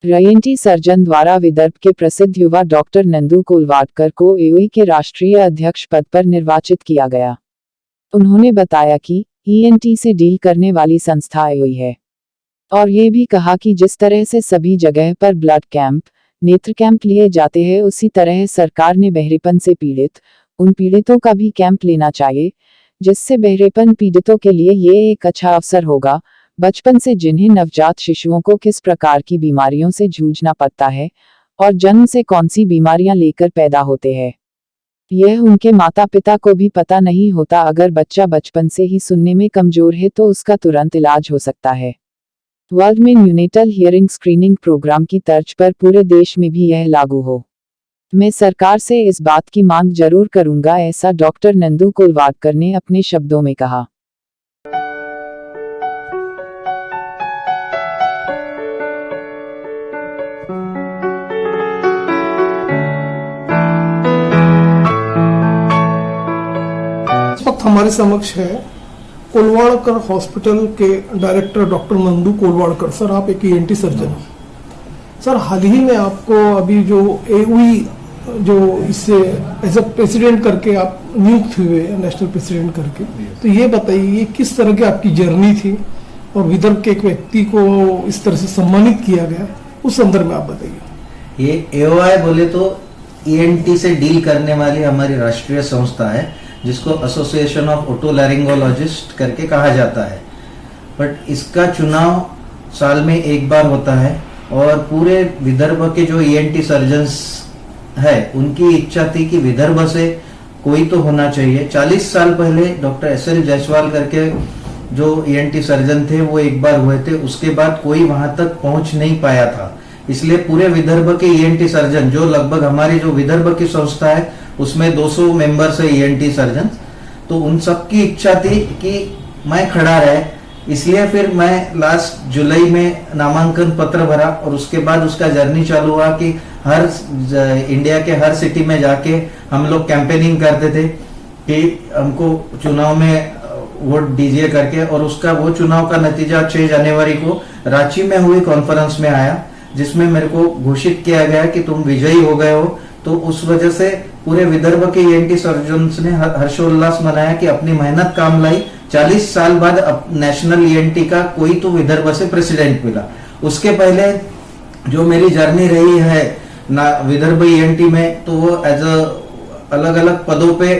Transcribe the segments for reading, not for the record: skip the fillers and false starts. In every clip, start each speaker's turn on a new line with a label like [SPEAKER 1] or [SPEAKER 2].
[SPEAKER 1] ENT surgeon द्वारा विदर्भ के प्रसिद्ध युवा डॉक्टर नंदू कोलवाडकर को एओई के राष्ट्रीय अध्यक्ष पद पर निर्वाचित किया गया। उन्होंने बताया कि ईएनटी से डील करने वाली संस्था एओई है और ये भी कहा कि जिस तरह से सभी जगह पर ब्लड कैंप, नेत्र कैंप लिए जाते हैं, उसी तरह सरकार ने बहरेपन से पीड़ित उन पीड़ितों का भी कैंप लेना चाहिए, जिससे बहरेपन पीड़ितों के लिए ये एक अच्छा अवसर होगा। बचपन से जिन्हें नवजात शिशुओं को किस प्रकार की बीमारियों से जूझना पड़ता है और जन्म से कौन सी बीमारियां लेकर पैदा होते हैं, यह उनके माता पिता को भी पता नहीं होता। अगर बच्चा बचपन से ही सुनने में कमजोर है तो उसका तुरंत इलाज हो सकता है। वर्ल्ड में न्यूनेटल हियरिंग स्क्रीनिंग प्रोग्राम की तर्ज पर पूरे देश में भी यह लागू हो। मैं सरकार से इस बात की मांग जरूर करूंगा, ऐसा डॉक्टर नंदू कोलवाडकर ने अपने शब्दों में कहा।
[SPEAKER 2] इस वक्त हमारे समक्ष है कोलवाडकर हॉस्पिटल के डायरेक्टर डॉक्टर नंदू कोलवाडकर। सर, आप एक ईएनटी सर्जन हैं। सर, हाल ही में आपको अभी जो एओई जो इससे एज अ प्रेसिडेंट करके आप नियुक्त हुए, नेशनल प्रेसिडेंट करके, तो ये बताइए ये किस तरह की आपकी जर्नी थी और विदर्भ के एक व्यक्ति को इस तरह से सम्मानित किया गया, उस संदर्भ में आप बताइए।
[SPEAKER 3] ये एओआई बोले तो ईएनटी से डील करने वाली हमारी राष्ट्रीय संस्था है, जिसको एसोसिएशन ऑफ ओटोलैरिंगोलॉजिस्ट करके कहा जाता है। बट इसका चुनाव साल में एक बार होता है और पूरे विदर्भ के जो ईएनटी सर्जन्स है उनकी इच्छा थी कि विदर्भ से कोई तो होना चाहिए। 40 साल पहले डॉक्टर एसएल जायसवाल करके जो ईएनटी सर्जन थे वो एक बार हुए थे, उसके बाद कोई वहां तक पहुंच नहीं पाया था। इसलिए पूरे विदर्भ के ईएनटी सर्जन, जो लगभग हमारी जो विदर्भ की संस्था है उसमें 200 मेंबर्स है ईएनटी सर्जन, तो उन सब की इच्छा थी कि मैं खड़ा रहे। इसलिए फिर मैं लास्ट जुलाई में नामांकन पत्र भरा और उसके बाद उसका जर्नी चालू हुआ कि हर इंडिया के हर सिटी में जाके हम लोग कैंपेनिंग करते थे कि हमको चुनाव में वोट दीजिए करके। और उसका वो चुनाव का नतीजा 6 जनवरी को रांची में हुई कॉन्फ्रेंस में आया, जिसमें मेरे को घोषित किया गया कि तुम विजयी हो गए हो। तो उस वजह से पूरे विदर्भ के ईएनटी सर्जन्स ने हर्षोल्लास मनाया कि अपनी मेहनत काम लाई। 40 साल बाद नेशनल ईएनटी का कोई तो विदर्भ से प्रेसिडेंट मिला। उसके पहले जो मेरी जर्नी रही है विदर्भ ईएनटी में, तो वो एज अ अलग अलग पदों पे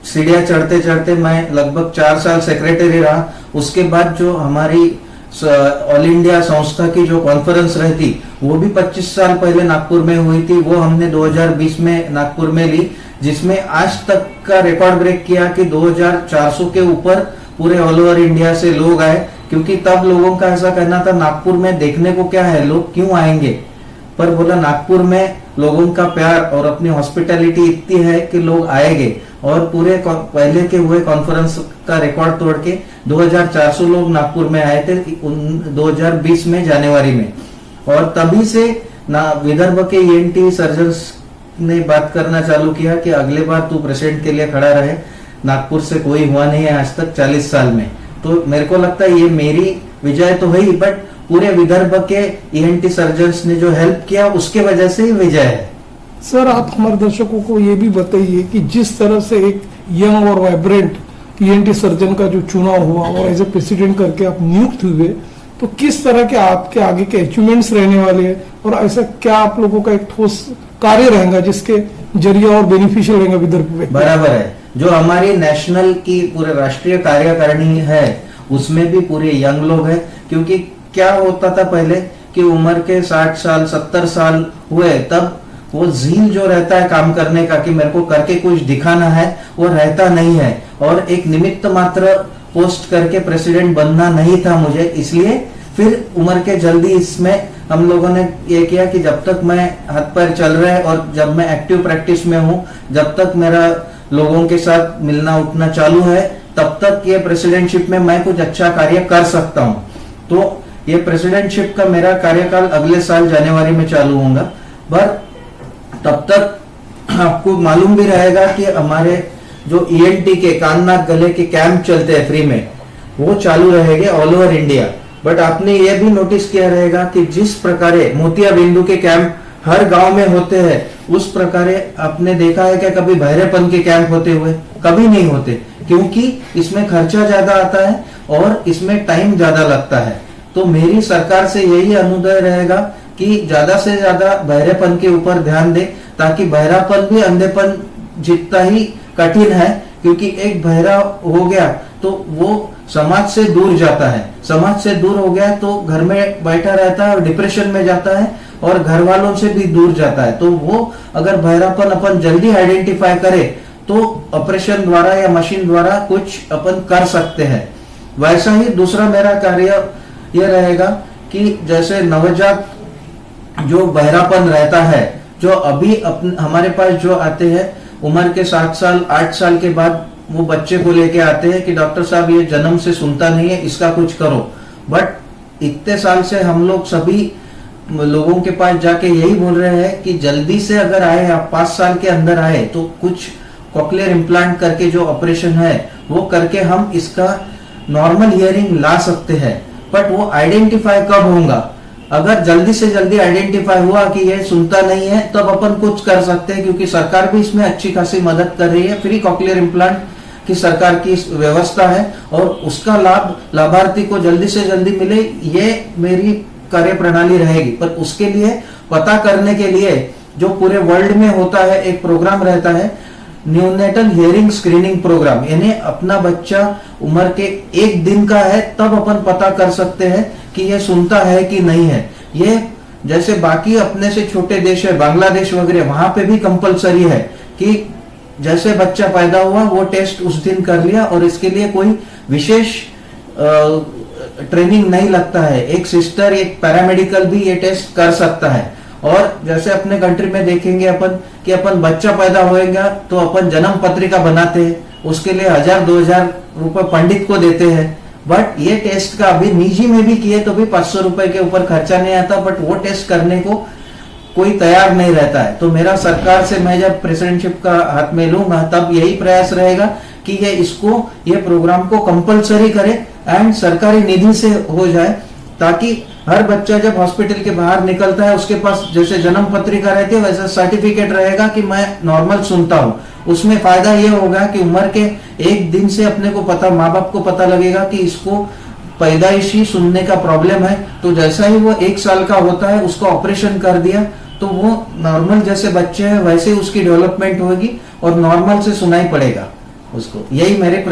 [SPEAKER 3] सीढ़ियां चढ़ते चढ़ते मैं लगभग 4 साल सेक्रेटरी रहा। उसके बाद जो हमारी ऑल इंडिया संस्था की जो कॉन्फ्रेंस रहती वो भी 25 साल पहले नागपुर में हुई थी, वो हमने 2020 में नागपुर में ली, जिसमें आज तक का रिकॉर्ड ब्रेक किया कि 2400 के ऊपर पूरे ऑल ओवर इंडिया से लोग आए। क्योंकि तब लोगों का ऐसा कहना था नागपुर में देखने को क्या है, लोग क्यों आएंगे, पर बोला नागपुर में लोगों का प्यार और अपनी हॉस्पिटैलिटी इतनी है कि लोग आएंगे। और पूरे पहले के हुए कॉन्फ्रेंस का रिकॉर्ड तोड़ के 2400 लोग नागपुर में आए थे 2020 में जनवरी में। और तभी से विदर्भ के ईएनटी सर्जन्स ने बात करना चालू किया कि अगले बार तू प्रेसिडेंट के लिए खड़ा रहे, नागपुर से कोई हुआ नहीं है आज तक 40 साल में। तो मेरे को लगता है ये मेरी विजय तो है ही, बट पूरे विदर्भ के ईएनटी सर्जन्स ने जो हेल्प किया उसके वजह से ही विजय है।
[SPEAKER 2] सर, आप हमारे दर्शकों को ये भी बताइए कि जिस तरह से एक यंग और वाइब्रेंट ईएनटी सर्जन का जो चुनाव हुआ और एज ए प्रेसिडेंट करके आप नियुक्त हुए, तो किस तरह के आपके आगे के अचीवमेंट्स रहने वाले हैं और ऐसा क्या आप लोगों का एक ठोस कार्य रहेगा जिसके जरिए और बेनिफिशियल रहेगा विदर्भ में?
[SPEAKER 3] बराबर है। जो हमारी नेशनल की पूरे राष्ट्रीय कार्यकारिणी है उसमें भी पूरे यंग लोग हैं। क्योंकि क्या होता था पहले कि उम्र के 60 साल 70 साल हुए तब वो जील जो रहता है काम करने का कि मेरे को करके कुछ दिखाना है, वो रहता नहीं है। और एक निमित्त मात्र पोस्ट करके प्रेसिडेंट बनना नहीं था मुझे, इसलिए फिर उम्र के जल्दी इसमें हम लोगों ने ये किया कि जब तक मैं हाथ पैर चल रहा है और जब मैं एक्टिव प्रैक्टिस में हूँ, जब तक मेरा लोगों के साथ मिलना उठना चालू है, तब तक ये प्रेसिडेंटशिप में मैं कुछ अच्छा कार्य कर सकता हूँ। तो ये प्रेसिडेंटशिप का मेरा कार्यकाल अगले साल जनवरी में चालू होगा। पर तब तक आपको मालूम भी रहेगा कि हमारे जो ईएनटी के कान नाक गले के कैंप चलते हैं फ्री में, वो चालू रहेंगे ऑल ओवर इंडिया। बट आपने ये भी नोटिस किया रहेगा कि जिस प्रकारे मोतिया बिंदु के कैंप हर गांव में होते हैं, उस प्रकारे आपने देखा है कि कभी बहरेपन के कैंप होते हुए? कभी नहीं होते, क्योंकि इसमें खर्चा ज्यादा आता है और इसमें टाइम ज्यादा लगता है। तो मेरी सरकार से यही अनुरोध रहेगा कि ज्यादा से ज्यादा बहरेपन के ऊपर ध्यान दे, ताकि बहरापन भी अंधेपन जितना ही कठिन है, क्योंकि एक बहरा हो गया तो वो समाज से दूर जाता है, समाज से दूर हो गया तो घर में बैठा रहता है और डिप्रेशन में जाता है और घर वालों से भी दूर जाता है। तो वो अगर बहरापन अपन जल्दी आइडेंटिफाई करे तो ऑपरेशन द्वारा या मशीन द्वारा कुछ अपन कर सकते हैं। वैसा ही दूसरा मेरा कार्य यह रहेगा कि जैसे नवजात जो बहरापन रहता है, जो अभी हमारे पास जो आते हैं उम्र के 7 साल 8 साल के बाद, वो बच्चे को लेके आते हैं कि डॉक्टर साहब ये जन्म से सुनता नहीं है, इसका कुछ करो। बट इतने साल से हम लोग सभी लोगों के पास जाके यही बोल रहे हैं कि जल्दी से अगर आए, आप 5 साल के अंदर आए तो कुछ कॉक्लियर इम्प्लांट करके जो ऑपरेशन है वो करके हम इसका नॉर्मल हियरिंग ला सकते हैं। बट वो आइडेंटिफाई कब होगा? अगर जल्दी से जल्दी आइडेंटिफाई हुआ कि ये सुनता नहीं है, तब अपन कुछ कर सकते हैं, क्योंकि सरकार भी इसमें अच्छी खासी मदद कर रही है। फ्री कॉक्लियर इम्प्लांट की सरकार की व्यवस्था है और उसका लाभ लाभार्थी को जल्दी से जल्दी मिले, ये मेरी कार्य प्रणाली रहेगी। पर उसके लिए पता करने के लिए जो पूरे वर्ल्ड में होता है, एक प्रोग्राम रहता है न्यूनेटल हियरिंग स्क्रीनिंग प्रोग्राम, यानी अपना बच्चा उम्र के 1 दिन का है तब अपन पता कर सकते हैं कि ये सुनता है कि नहीं है। ये जैसे बाकी अपने से छोटे देश है, बांग्लादेश वगैरह, वहां पे भी कंपलसरी है कि जैसे बच्चा पैदा हुआ वो टेस्ट उस दिन कर लिया और इसके लिए कोई विशेष ट्रेनिंग नहीं लगता है। एक सिस्टर, एक पैरामेडिकल भी ये टेस्ट कर सकता है। और जैसे अपने कंट्री में देखेंगे अपन कि अपन बच्चा पैदा होएगा तो अपन जन्म पत्रिका बनाते हैं, उसके लिए 1000-2000 रुपए पंडित को देते हैं। बट ये टेस्ट का अभी निजी में भी किए तो भी 500 रुपए के ऊपर खर्चा नहीं आता, बट वो टेस्ट करने को कोई तैयार नहीं रहता है। तो मेरा सरकार से, मैं जब प्रेसिडेंटशिप का हाथ में लूंगा तब यही प्रयास रहेगा कि ये प्रोग्राम को कंपलसरी करे एंड सरकारी निधि से हो जाए, ताकि हर बच्चा जब हॉस्पिटल के बाहर निकलता है उसके पास जैसे जन्म पत्रिका रहती है वैसा सर्टिफिकेट रहेगा कि मैं नॉर्मल सुनता हूँ। उसमें फायदा ये होगा कि उम्र के 1 दिन से अपने को पता, माँ बाप को पता लगेगा कि इसको पैदाइशी सुनने का प्रॉब्लम है। तो जैसा ही वो 1 साल का होता है उसका ऑपरेशन कर दिया तो वो नॉर्मल जैसे बच्चे हैं वैसे उसकी डेवलपमेंट होगी और नॉर्मल से सुनाई पड़ेगा उसको। यही मेरे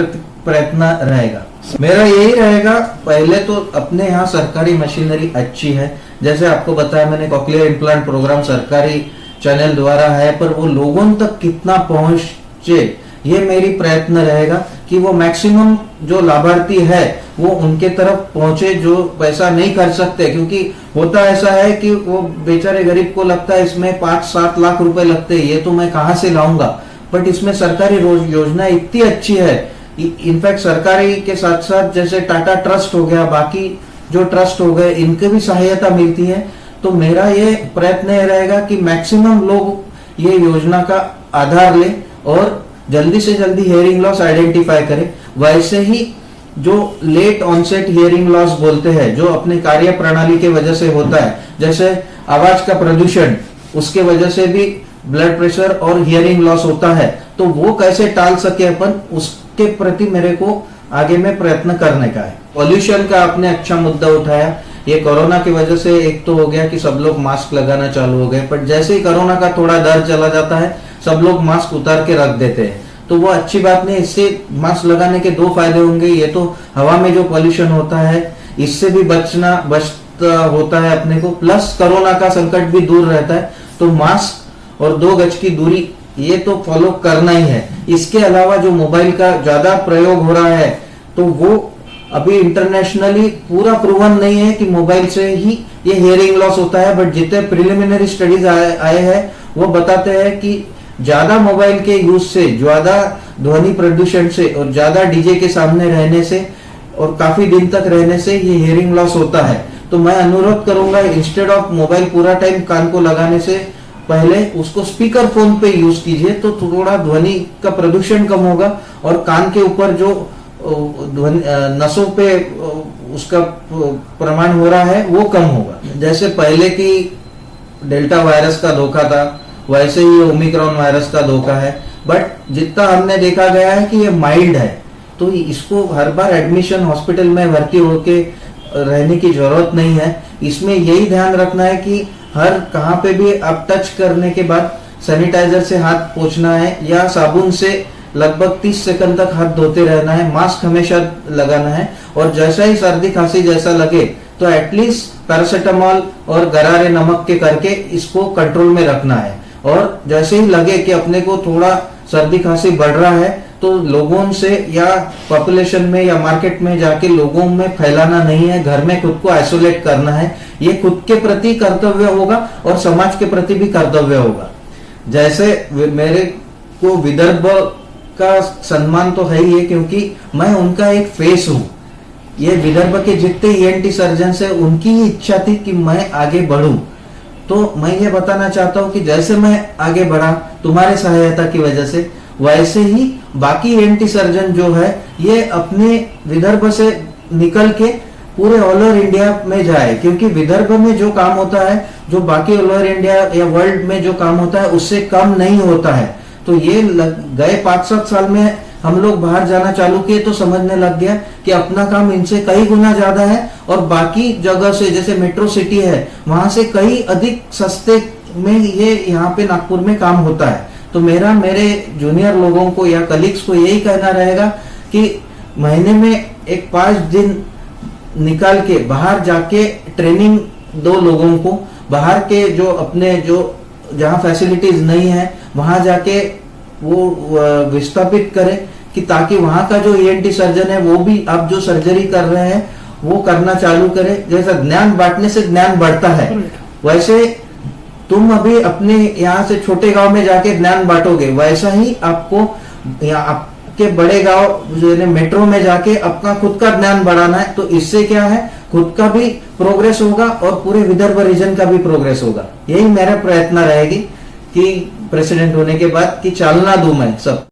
[SPEAKER 3] प्रयत्न रहेगा। मेरा यही रहेगा, पहले तो अपने यहाँ सरकारी मशीनरी अच्छी है, जैसे आपको बताया मैंने कॉक्लियर इम्प्लांट प्रोग्राम सरकारी चैनल द्वारा है, पर वो लोगों तक कितना पहुंचे ये मेरी प्रयत्न रहेगा कि वो मैक्सिमम जो लाभार्थी है वो उनके तरफ पहुंचे जो पैसा नहीं कर सकते। क्योंकि होता ऐसा है कि वो बेचारे गरीब को लगता है इसमें 5-7 लाख रुपए लगते हैं, ये तो मैं कहां से लाऊंगा। बट इसमें सरकारी योजना इतनी अच्छी है, इनफैक्ट सरकारी के साथ साथ जैसे टाटा ट्रस्ट हो गया, बाकी जो ट्रस्ट हो गए, इनके भी सहायता मिलती है। तो मेरा ये प्रयत्न ये रहेगा कि मैक्सिमम लोग ये योजना का आधार ले और जल्दी से जल्दी हियरिंग लॉस आइडेंटिफाई करें। वैसे ही जो लेट ऑनसेट हियरिंग लॉस बोलते हैं, जो अपने कार्य प्रणाली के वजह से होता है, जैसे आवाज का प्रदूषण, उसके वजह से भी ब्लड प्रेशर और हियरिंग लॉस होता है, तो वो कैसे टाल सके अपन, उसके प्रति मेरे को आगे में प्रयत्न करने का है। पॉल्यूशन का आपने अच्छा मुद्दा उठाया। ये कोरोना की वजह से एक तो हो गया कि सब लोग मास्क लगाना चालू हो गए, पर जैसे ही कोरोना का थोड़ा डर चला जाता है सब लोग मास्क उतार के रख देते हैं, तो वो अच्छी बात नहीं। इससे मास्क लगाने के 2 फायदे होंगे। ये तो हवा में जो पॉल्यूशन होता है इससे भी बचता होता है अपने को, प्लस कोरोना का संकट भी दूर रहता है। तो मास्क और 2 गज की दूरी ये तो फॉलो करना ही है। इसके अलावा जो मोबाइल का ज्यादा प्रयोग हो रहा है, तो वो अभी इंटरनेशनली पूरा प्रूवन नहीं है कि मोबाइल से ही ये हियरिंग लॉस होता है, बट जितने प्रिलिमिनरी स्टडीज आए हैं वो बताते हैं कि ज्यादा मोबाइल के यूज से, ज्यादा ध्वनि प्रदूषण से और ज्यादा डीजे के सामने रहने से और काफी दिन तक रहने से ये हियरिंग लॉस होता है। तो मैं अनुरोध करूंगा, इंस्टेड ऑफ मोबाइल पूरा टाइम कान को लगाने से पहले उसको स्पीकर फोन पे यूज कीजिए, तो थोड़ा ध्वनि का प्रदूषण कम होगा और कान के ऊपर जो नसों पे उसका प्रमाण हो रहा है वो कम होगा। जैसे पहले की डेल्टा वायरस का धोखा था वैसे ही ओमिक्रॉन वायरस का धोखा है, बट जितना हमने देखा गया है कि ये माइल्ड है, तो इसको हर बार एडमिशन हॉस्पिटल में भर्ती होके रहने की जरूरत नहीं है। इसमें यही ध्यान रखना है कि हर कहाँ पे भी आप टच करने के बाद सैनिटाइजर से हाथ पोंछना है या साबुन से लगभग 30 सेकंड तक हाथ धोते रहना है, मास्क हमेशा लगाना है, और जैसा ही सर्दी खांसी जैसा लगे तो एटलीस्ट पैरासीटामोल और गरारे नमक के करके इसको कंट्रोल में रखना है। और जैसे ही लगे कि अपने को थोड़ा सर्दी खांसी बढ़ रहा है तो लोगों से या पॉपुलेशन में या मार्केट में जाके लोगों में फैलाना नहीं है, घर में खुद को आइसोलेट करना है। ये खुद के प्रति कर्तव्य होगा और समाज के प्रति भी कर्तव्य होगा। जैसे मेरे को विदर्भ का सम्मान तो है ही है क्योंकि मैं उनका एक फेस हूं। ये विदर्भ के जितने ईएनटी सर्जन है उनकी ही इच्छा थी कि मैं आगे बढ़ूं, तो मैं ये बताना चाहता हूं कि जैसे मैं आगे बढ़ा तुम्हारे सहायता की वजह से, वैसे ही बाकी ईएनटी सर्जन जो है ये अपने विदर्भ से निकल के पूरे ऑल ओवर इंडिया में जाए, क्योंकि विदर्भ में जो काम होता है जो बाकी ऑल ओवर इंडिया या वर्ल्ड में जो काम होता है उससे कम नहीं होता है। तो ये गए 5-7 साल में हम लोग बाहर जाना चालू किए तो समझने लग गया कि अपना काम इनसे कई गुना ज्यादा है और बाकी जगह से जैसे मेट्रो सिटी है वहां से कई अधिक सस्ते में ये यहाँ पे नागपुर में काम होता है। तो मेरे जूनियर लोगों को या कलीग्स को यही कहना रहेगा कि महीने में एक 5 दिन निकाल के बाहर जाके ट्रेनिंग दो लोगों को, बाहर के जो अपने जो जहाँ फैसिलिटीज नहीं है वहां जाके वो विस्थापित करें कि ताकि वहां का जो ईएनटी सर्जन है वो भी अब जो सर्जरी कर रहे हैं वो करना चालू करे। जैसा ज्ञान बांटने से ज्ञान बढ़ता है, वैसे तुम अभी अपने यहाँ से छोटे गांव में जाके ज्ञान बांटोगे, वैसा ही आपको आपके बड़े गांव मेट्रो में जाके अपना खुद का ज्ञान बढ़ाना है। तो इससे क्या है, खुद का भी प्रोग्रेस होगा और पूरे विदर्भ रीजन का भी प्रोग्रेस होगा। यही मेरा प्रयत्न रहेगी कि प्रेसिडेंट होने के बाद कि चालना दूं मैं सब।